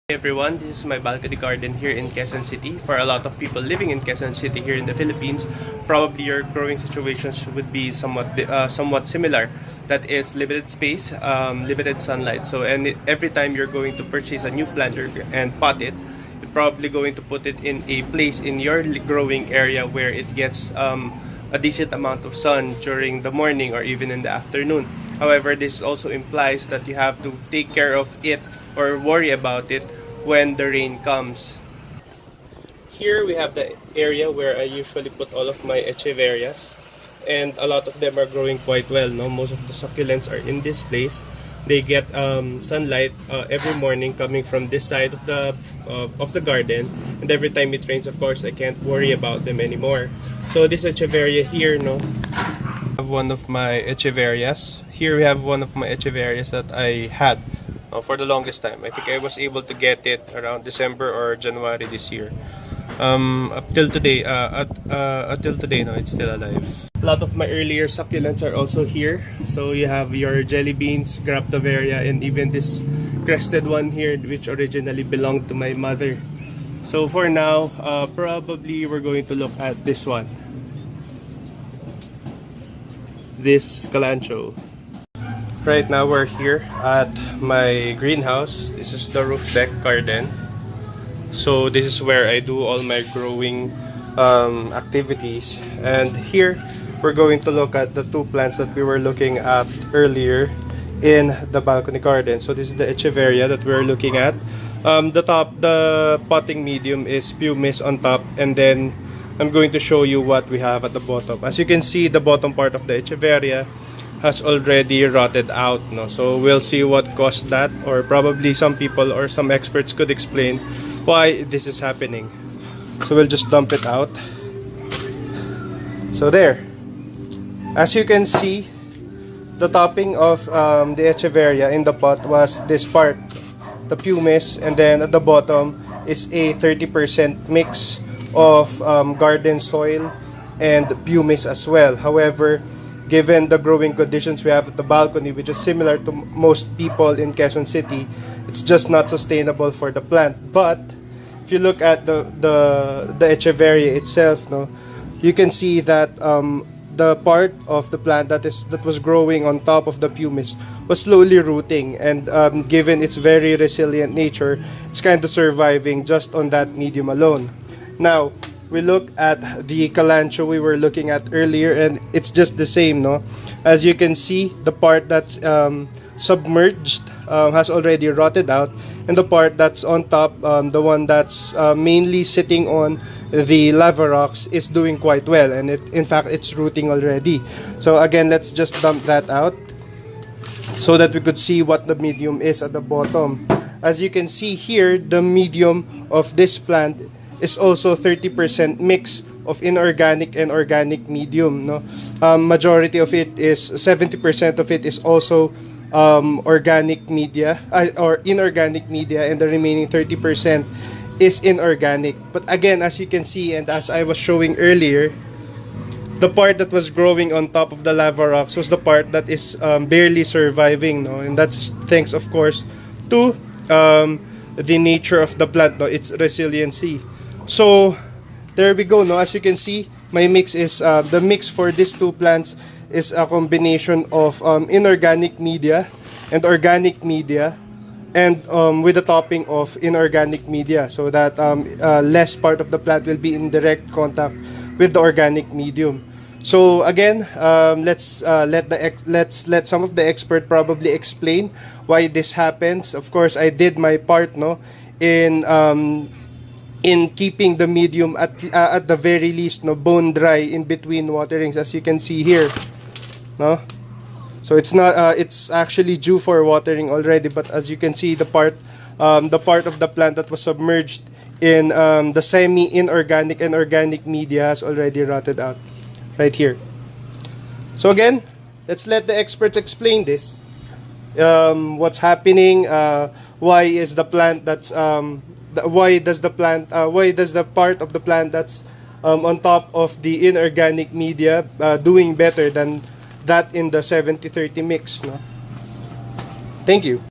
Hey everyone, this is my balcony garden here in Quezon City. For a lot of people living in Quezon City here in the Philippines, probably your growing situations would be somewhat similar. That is limited space, limited sunlight. So every time you're going to purchase a new plant and pot it, you're probably going to put it in a place in your growing area where it gets a decent amount of sun during the morning or even in the afternoon. However, this also implies that you have to take care of it or worry about it when the rain comes. Here we have the area where I usually put all of my echeverias, and a lot of them are growing quite well. No, most of the succulents are in this place. They get sunlight every morning coming from this side of the garden, and every time it rains, of course, I can't worry about them anymore. So this echeveria here, no, I have one of my echeverias. Here we have one of my echeverias that I had for the longest time. I think I was able to get it around December or January this year. Up till today, until today, no, it's still alive. A lot of my earlier succulents are also here. So you have your jelly beans, graptoveria, and even this crested one here, which originally belonged to my mother. So for now, probably we're going to look at this one. This calancho. Right now we're here at my greenhouse. This is the roof deck garden. So this is where I do all my growing activities. And here we're going to look at the two plants that we were looking at earlier in the balcony garden. So this is the echeveria that we're looking at. The potting medium is pumice on top, and then I'm going to show you what we have at the bottom. As you can see, the bottom part of the echeveria has already rotted out, no? So we'll see what caused that, or probably some people or some experts could explain why this is happening. So we'll just dump it out. So there, as you can see, the topping of the echeveria in the pot was this part, the pumice, and then at the bottom is a 30% mix of garden soil and pumice as well. However, given the growing conditions we have at the balcony, which is similar to most people in Quezon City, it's just not sustainable for the plant. But if you look at the echeveria itself, no, you can see that the part of the plant that was growing on top of the pumice was slowly rooting, and given its very resilient nature, it's kind of surviving just on that medium alone. Now, we look at the calancho we were looking at earlier, and it's just the same, no? As you can see, the part that's submerged has already rotted out, and the part that's on top, the one that's mainly sitting on the lava rocks, is doing quite well, and in fact it's rooting already. So again, let's just dump that out so that we could see what the medium is at the bottom. As you can see here, the medium of this plant is also 30% mix of inorganic and organic medium, no? Majority of it is 70% of it is also organic media or inorganic media, and the remaining 30% is inorganic. But again, as you can see, and as I was showing earlier, the part that was growing on top of the lava rocks was the part that is barely surviving, no? And that's thanks, of course, to the nature of the plant, no? Its resiliency. So there we go, no? As you can see, my mix is the mix for these two plants is a combination of inorganic media and organic media, and with a topping of inorganic media, so that less part of the plant will be in direct contact with the organic medium. So again, let's let some of the expert probably explain why this happens. Of course, I did my part, no, in keeping the medium at the very least, no, bone dry in between waterings, as you can see here, no. So it's not it's actually due for watering already, but as you can see, the part of the plant that was submerged in the semi-inorganic and organic media has already rotted out right here. So again, let's let the experts explain this. What's happening? Why is the plant that's why does the part of the plant that's on top of the inorganic media doing better than that in the 70-30 mix, no? Thank you.